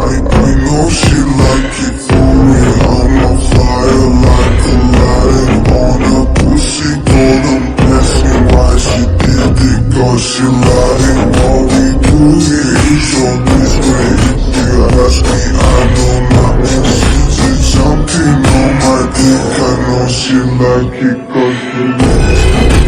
I know she like it for real. I'm on fire like Aladdin on a pussy golden blessing. Why she did it? Cause she lying. What we do here is so discreet. If you ask me, I know nothing. She's something on my dick. I know she like it cause she